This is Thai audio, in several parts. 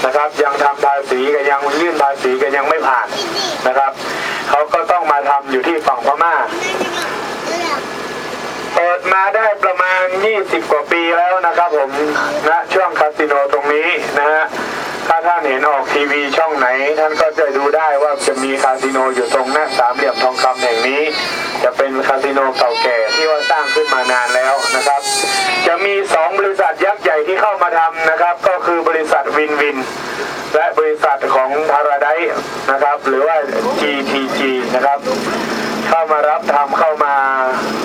นะครับยังทำภาษีก็ยังยื่นภาษีก็ยังไม่ผ่านนะครับเขาก็ต้องมาทำอยู่ที่ฝั่งพม่าเปิดมาได้ประมาณ20กว่าปีแล้วนะครับผมณช่วงคาสิโนตรงนี้นะฮะถ้าท่านเห็นออกทีวีช่องไหนท่านก็จะดูได้ว่าจะมีคาสิโนอยู่ตรงหน้าสามเหลี่ยมทองคำแห่งนี้จะเป็นคาสิโนเก่าแก่ที่ว่าสร้างขึ้นมานานแล้วนะครับจะมี2บริษัทยักษ์ใหญ่ที่เข้ามาทำนะครับก็คือบริษัทวินวินและบริษัทของพาราไดซ์นะครับหรือว่า GTG นะครับเข้ามารับทำเข้ามา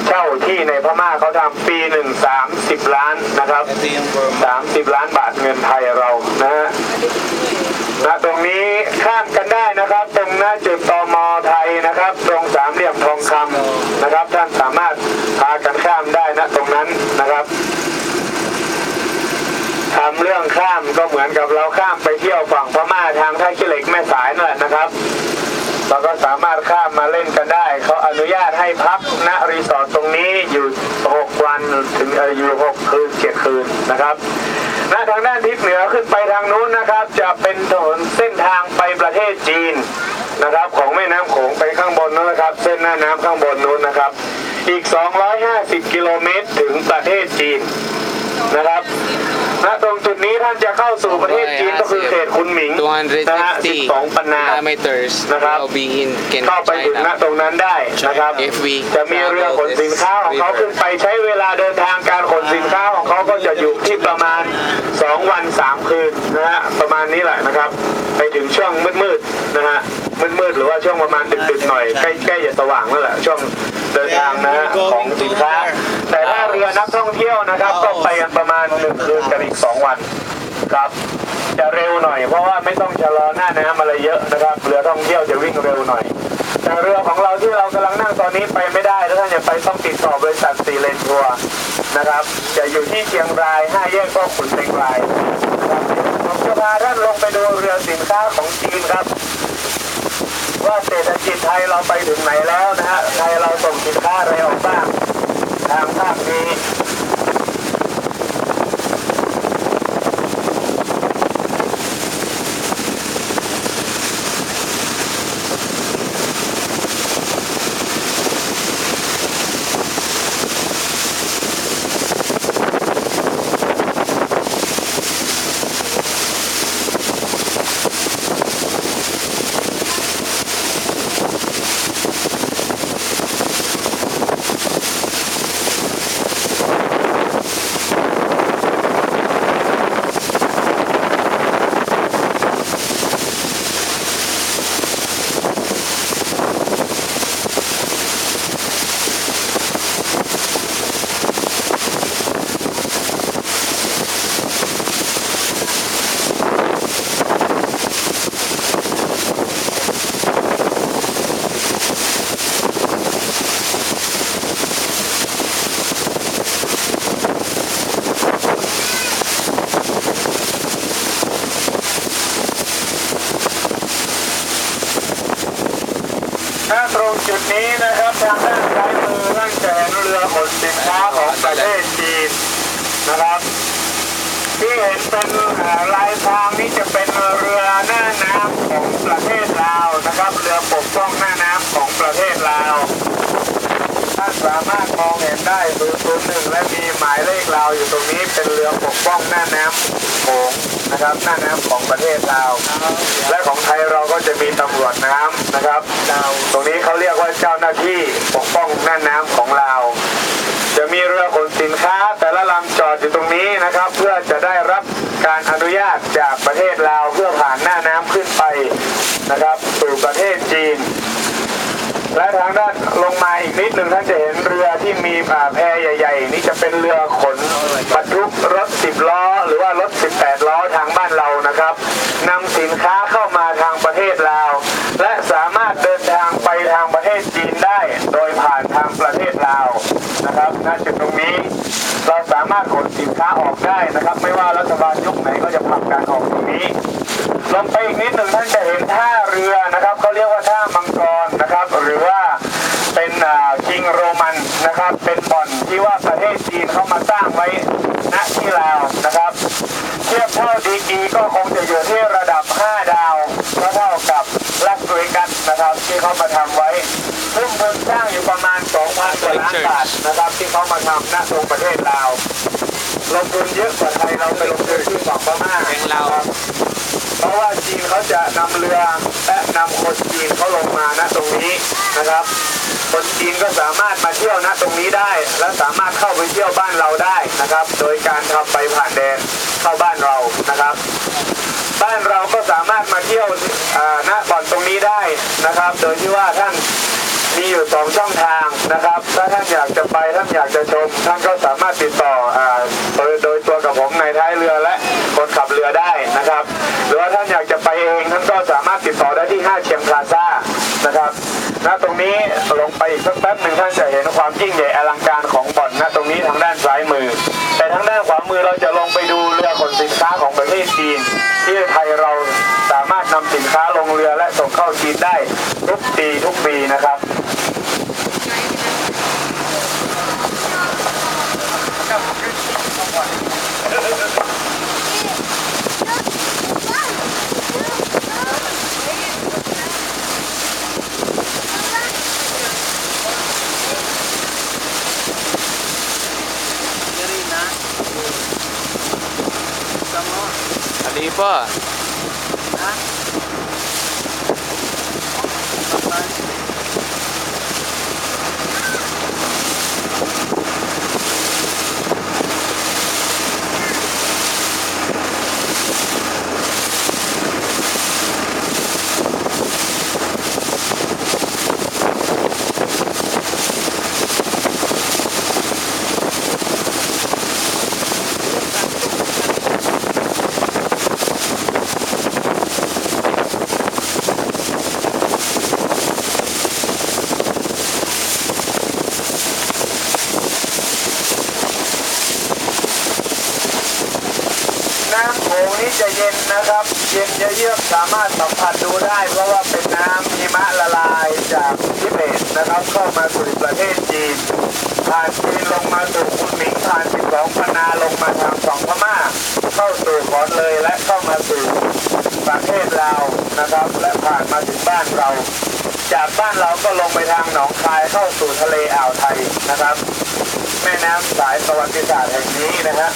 เช่าที่ในพม่าเขาทำปีหนึ่ง30 ล้านนะครับ30 ล้านบาทเงินไทยเรานะฮะตรงนี้ข้ามกันได้นะครับตรงหน้าจุดตม.ไทยนะครับตรงสามเหลี่ยมทองคำนะครับท่านสามารถพากันข้ามได้นะตรงนั้นนะครับทำเรื่องข้ามก็เหมือนกับเราข้ามไปเที่ยวฝั่งพม่าทางท่าขี้เหล็กแม่สายนั่นแหละนะครับเราก็สามารถข้ามมาเล่นกันได้เขาอนุญาตให้พักณรีสอร์ทตรงนี้อยู่6 วันถึงอยู่6 คืน 7 คืนนะครับณทางด้านทิศเหนือขึ้นไปทางนู้นนะครับจะเป็นถนนเส้นทางไปประเทศจีนนะครับของแม่น้ำโขงไปข้างบนนู้นนะครับเส้นหน้าน้ำข้างบนนู้นนะครับอีก250 กิโลเมตรถึงประเทศจีนนะครับณตรงจุดนี้ท่านจะเข้าสู่ประเทศจีนก็คือเขตคุนหมิงนะฮะ12 ปันนานะครับเข้าไปถึงณตรงนั้นได้นะครับจะมีเรือขนสินค้าของเขาขึ้นไปใช้เวลาเดินทางการขนสินค้าของเขาก็จะอยู่ที่ประมาณ2 วัน 3 คืนนะฮะประมาณนี้แหละนะครับไปถึงช่วงมืดๆนะฮะมืดๆหรือว่าช่วงประมาณดึกๆหน่อยใกล้ๆจะสว่างนั่นแหละช่วงเดินทางนะฮะของสินค้าแต่ถ้าเรือนักท่องเที่ยวนะครับก็ไปกันประมาณ1 คืนกับอีก2 วันครับจะเร็วหน่อยเพราะว่าไม่ต้องชะลอหน้าน้ำอะไรเยอะนะครับเรือท่องเที่ยวจะวิ่งเร็วหน่อยแต่เรือของเราที่เรากำลังนั่งตอนนี้ไปไม่ได้แล้วท่านจะไปต้องติดต่อบริษัท4 เลนทัวร์นะครับจะอยู่ที่เชียงราย5 แยกพ่อขุนเชียงรายนะครับผมจะพาท่านลงไปดูเรือสินค้าของจีนครับว่าเศรษฐกิจไทยเราไปถึงไหนแล้วนะฮะไทยเราส่งสินค้าอะไรออกบ้างทางภาคนี้ตรงจุดนี้นะครับทางด้านซ้ายมือท่านจะเห็นเรือขนสินค้าของประเทศจีนนะครับที่เห็นเป็นลายทางนี้จะเป็นเรือหน้าน้ำของประเทศลาวนะครับเรือปกป้องหน้าน้ำของประเทศลาวท่านสามารถมองเห็นได้001และมีหมายเลขลาวอยู่ตรงนี้เป็นเรือปกป้องหน้าน้ำโขงนะครับหน้าน้ำของประเทศลาวและของไทยเราก็จะมีตำรวจน้ำนะครับตรงนี้เขาเรียกว่าเจ้าหน้าที่ปกป้องหน้าน้ำของลาวจะมีเรือขนสินค้าแต่ละลำจอดอยู่ตรงนี้นะครับเพื่อจะได้รับการอนุญาตจากประเทศลาวเพื่อผ่านหน้าน้ำขึ้นไปนะครับสู่ประเทศจีนและทางด้านลงมาอีกนิดหนึ่งท่านจะเห็นเรือที่มีแพใหญ่ๆนี่จะเป็นเรือขนบรรทุกรถ10 ล้อหรือว่ารถ18 ล้อทางบ้านเรานะครับนำสินค้าเข้ามาทางประเทศลาวและสามารถเดินทางไปทางประเทศจีนได้โดยผ่านทางประเทศลาวนะครับณจุดตรงนี้เราสามารถขนสินค้าออกได้นะครับไม่ว่ารัฐบาลยุคไหนก็จะผลักการออกตรงนี้ลงไปอีกนิดหนึ่งท่านจะเห็นท่าเรือนะครับเขาเรียกว่าท่ามังกรนะครับหรือว่าเป็นคิงโรมันนะครับเป็นบ่อนที่ว่าประเทศจีนเขามาสร้างไว้ณที่ลาวนะครับเทียบเท่าดีกีก็คงจะอยู่ที่ 5 ดาวก็เท่ากับลาสเวกัสนะครับที่เขามาทำไว้ทุ่มทุนสร้างอยู่ประมาณ 2,000 กว่าล้านบาทนะครับที่เขามาทำณตรงประเทศลาวลงทุนเยอะกว่าไทยเราไปลงทุนที่ฝั่งพม่าครับเพราะว่าจีนเขาจะนำเรือและนำคนจีนเขาลงมาณตรงนี้นะครับคนจีนก็สามารถมาเที่ยวณตรงนี้ได้และสามารถเข้าไปเที่ยวบ้านเราได้นะครับโดยการทำใบผ่านแดนเข้าบ้านเรานะครับบ้านเราก็สามารถมาเที่ยวณบ่อนตรงนี้ได้นะครับโดยที่ว่าท่านมีอยู่2 ช่องทางนะครับถ้าท่านอยากจะไปท่านอยากจะชมท่านก็สามารถติดต่อโดยตัวกับผมในท้ายเรือและคนขับเรือได้นะครับหรือว่าท่านอยากจะไปเองท่านก็สามารถติดต่อได้ที่5 เชียงพลาซ่านะครับณตรงนี้ลงไปอีกสักแป๊บหนึ่งท่านจะเห็นความยิ่งใหญ่อลังการของบ่อนณตรงนี้ทางด้านซ้ายมือแต่ทางด้านขวามือเราจะลงไปดูเรือขนสินค้าของประเทศจีนที่ไทยเราสามารถนำสินค้าลงเรือและส่งเข้าจีนได้ทุกปีนะครับAlipa.น้ำโขงนี้จะเย็นนะครับเย็นเยือกสามารถสัมผัสดูได้เพราะว่าเป็นน้ำหิมะละลายจากทิเบตนะครับเข้ามาสู่ประเทศจีนผ่านจีนลงมาสู่คุนหมิงผ่าน12 พนาลงมาทางฝั่งพม่าเข้าสู่ขอนเลยและเข้ามาสู่ประเทศลาวนะครับและผ่านมาถึงบ้านเราจากบ้านเราก็ลงไปทางหนองคายเข้าสู่ทะเลอ่าวไทยนะครับแม่น้ำสายประวัติศาสตร์แห่งนี้นะฮะ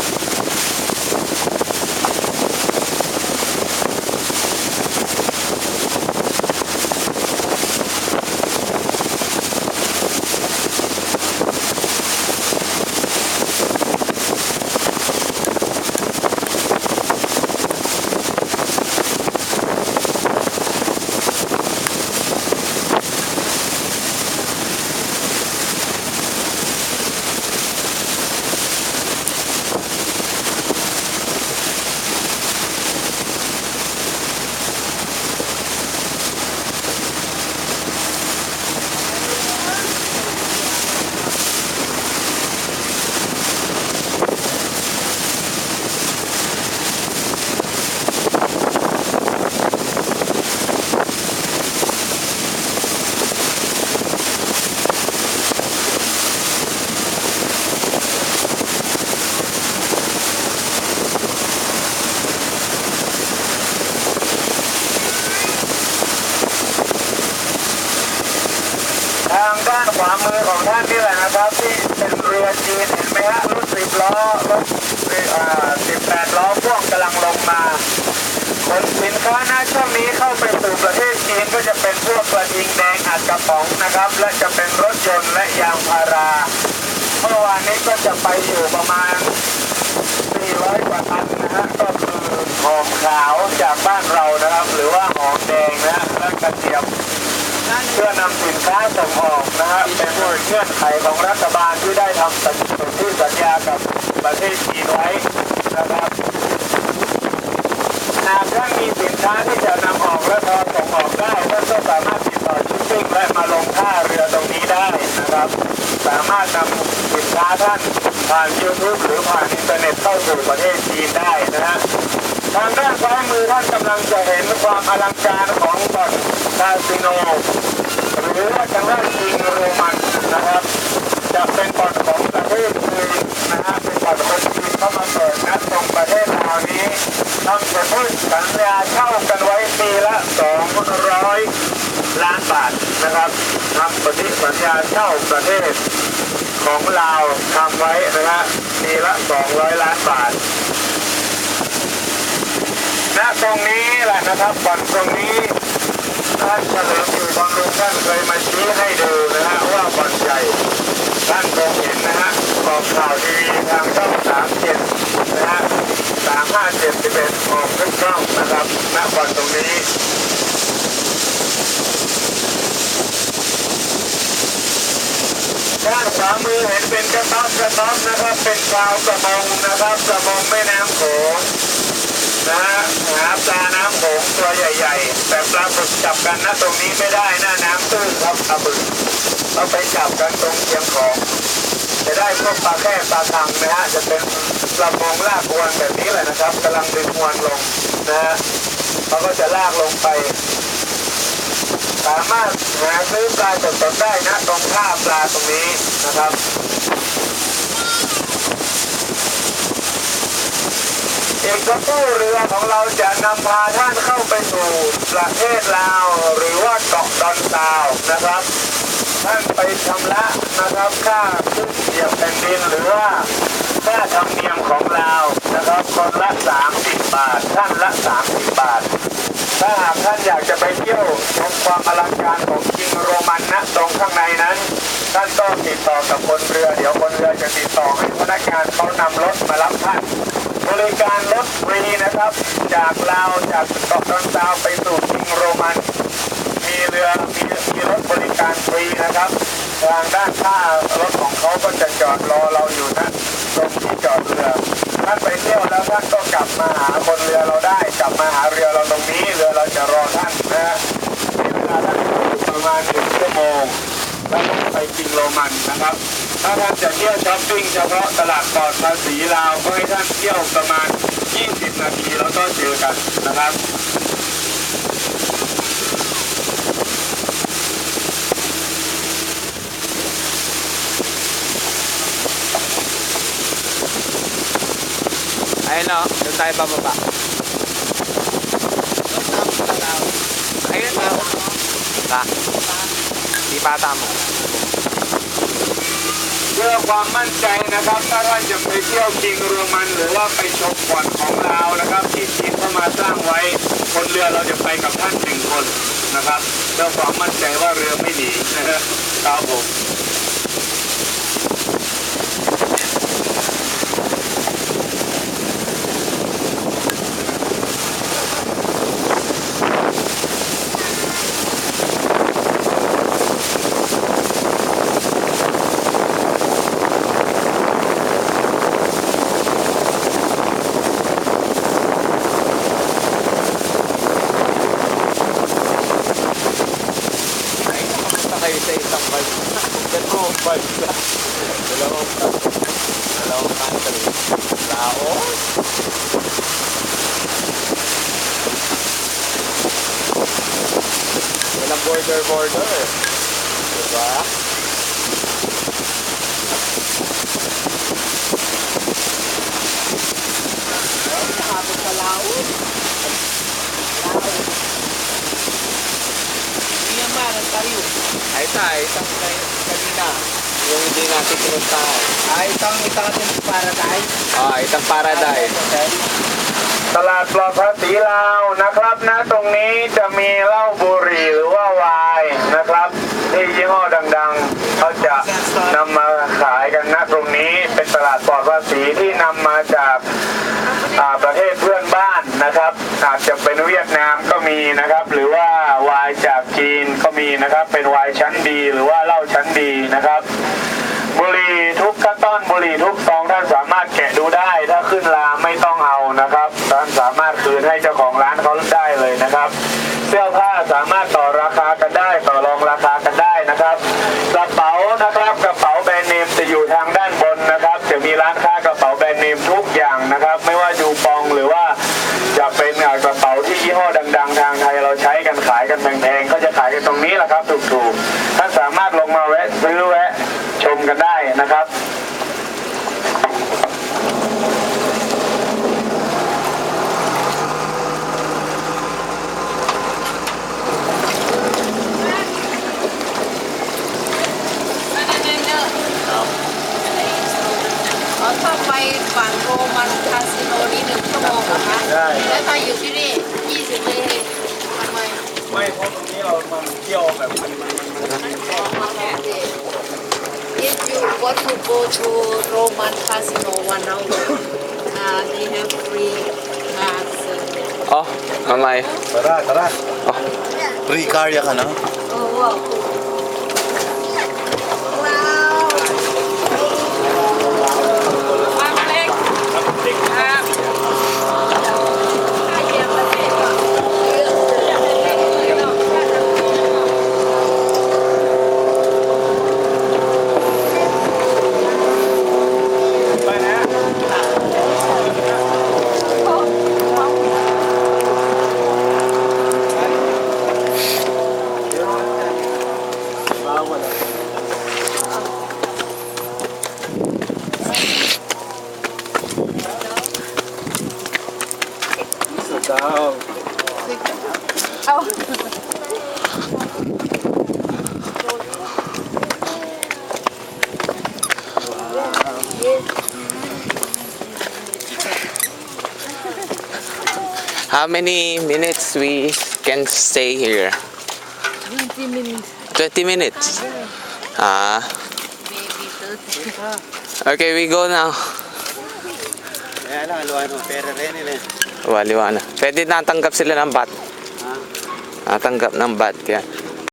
ทางด้านขวามือของท่านนี่แหละนะครับที่เป็นเรือจีนเห็นไหมฮะรถ10 ล้อรถ18 ล้อพ่วงกำลังลงมาขนสินค้าหน้าช่วงนี้เข้าไปสู่ประเทศจีนก็จะเป็นพวกกระทิงแดงอัดกระป๋องนะครับและจะเป็นรถยนต์และยางพาราเมื่อวานนี้ก็จะไปอยู่ประมาณ400 กว่าตันนะฮะก็คือหอมขาวจากบ้านเรานะครับหรือว่าหอมแดงนะและกระเทียมเพื่อนำสินค้าส่งออกนะฮะเป็นเงื่อนไขของรัฐบาลที่ได้ทำสัญญากับประเทศจีนไว้นะครับหากท่านมีสินค้าที่จะนำออกและส่งออกได้ท่านก็สามารถติดต่อชิปปิ้งและมาลงท่าเรือตรงนี้ได้นะครับสามารถนำสินค้าท่านผ่าน YouTube หรือผ่านอินเทอร์เน็ตเข้าสู่ประเทศจีนได้นะฮะทางด้านซ้ายมือท่านกำลังจะเห็นความอลังการของบ่อนคาสิโนหรือว่าทางด้านจิงโรมันนะครับจะเป็นบ่อนของประเทศจีนนะฮะเป็นบ่อนคนจีนเข้ามาเปิดณตรงประเทศลาวนี้ ทำสัญญาเช่ากันไว้ปีละ200 ล้านบาทนะครับทำสัญญาเช่าประเทศของลาวทำไว้นะฮะปีละ200 ล้านบาทณตรงนี้แหละนะครับบ่อนตรงนี้ท่านเฉลิมอยู่บำรุงท่านเคยมาชี้ให้ดูนะฮะว่าบ่อนใหญ่ท่านคงเห็นนะฮะออกข่าวทีวีทางช่อง37นะฮะ3571ออกทุกช่องนะครับณบ่อนตรงนี้ด้านขวามือเห็นเป็นกระต๊อบนะครับเป็นชาวประมงนะครับประมงแม่น้ำโขงนะฮะหาปลาน้ำโขงตัวใหญ่ๆแต่ปลาบึกจับกันนะตรงนี้ไม่ได้หน้าน้ำตื้นครับปลาบึกเราไปจับกันตรงเชียงของจะได้พวกปลาแค่ปลาคังนะฮะจะเป็นประมงลากอวนแบบนี้แหละนะครับกำลังดึงอวนลงนะฮะเขาก็จะลากลงไปสามารถหาซื้อปลาสดๆได้นะตรงท่าปลาตรงนี้นะครับอีกสักครู่เรือของเราจะนำพาท่านเข้าไปสู่ประเทศลาวหรือว่าเกาะดอนตาวนะครับท่านไปชำระนะครับค่าขึ้นเหยียบแผ่นดินหรือว่าค่าธรรมเนียมของลาวนะครับคนละ30 บาทท่านละ30 บาทถ้าหากท่านอยากจะไปเที่ยวชมความอลังการของคิงโรมันนะตรงข้างในนั้นท่านต้องติดต่อกับคนเรือเดี๋ยวคนเรือจะติดต่อให้พนักงานเขานำรถมารับท่านบริการรถฟรีนะครับจากลาวจากเกาะดอนตาวไปสู่คิงโรมันมีเรือมีรถบริการฟรีนะครับทางด้านข้ารถของเขาก็จะจอดรอเราอยู่นะตรงที่จอดเรือท่านไปเที่ยวแล้วท่านก็กลับมาหาคนเรือเราได้กลับมาหาเรือเราตรงนี้เรือเราจะรอท่านนะมีเวลาท่านประมาณ1 ชั่วโมงแล้วไปคิงโรมันนะครับถ้าท่านจะเที่ยวช้อปปิ้งเฉพาะตลาดปลอดภาษีลาวก็ให้ท่านเที่ยวประมาณ20 นาทีแล้วก็เจอกันนะครับayun o, doon tayo bababa. Ayun o. Di pata mo. เพื่อความมั่นใจนะครับถ้าท่านจะไปเที่ยวคิงโรมันหรือว่าไปชมบ่อนของลาวนะครับที่จีนเข้ามาสร้างไว้บนเรือเราจะไปกับท่าน1 คนนะครับเพื่อความมั่นใจว่าเรือไม่หนีนะครับผม Kayo sa isang bike. Dalawang bike na. Dalawang country. Laos. Walang border eh. Diba? Nakapit sa Laos. Ay, isang kanina. Yung hindi natin pinuntahan. Itong natin paradise. Itong paradise. ตลาดปลอดภาษีลาวนะครับณตรงนี้จะมีเหล้าบุหรี่หรือว่าไวน์นะครับที่ยี่ห้อดังๆเขาจะนำมาขายกันณตรงนี้เป็นตลาดปลอดภาษีที่นำมาจากประเทศเพื่อนบ้านนะครับอาจจะเป็นเวียดนามก็มีนะครับหรือว่าไวน์จากจีนก็มีนะครับเป็นไวน์ชั้นดีหรือว่าเหล้าชั้นดีนะครับบุหรี่ทุกกระต้อนบุหรี่ทุกซองท่านสามารถแกะดูได้ถ้าขึ้นราไม่ต้องเอานะครับท่านสามารถคืนให้เจ้าของร้านเขาได้เลยนะครับเสื้อผ้าสามารถต่อราคากันได้ต่อรองราคากันได้นะครับกระเป๋านะครับกระเป๋าแบรนด์เนมจะอยู่ทางด้านบนนะครับจะมีร้านค้ากระเป๋าแบรนด์เนมทุกอย่างนะครับไม่ว่ายูปองหรือว่าจะเป็นกระเป๋าที่ยี่ห้อดังๆทางไทยเราใช้กันขายกันแพงๆก็จะขายกันตรงนี้แหละครับถูกๆท่านสามารถลงมาแวะซื้อแวะชมกันได้นะครับ If you want to go to Roman Casino 1 hour, they have free bags. Oh, mamay. Tara, tara. Oh. Free carya ka na? Oh, wow. Wow. Down. How many minutes we can stay here? 20 minutes, 20 minutes. Ah, maybe 30. okay, we go now. Kaya lang, aluan mo. Pera rin yun eh. Waliwa na. Pwede natanggap sila ng bat. Natanggap ng bat yan.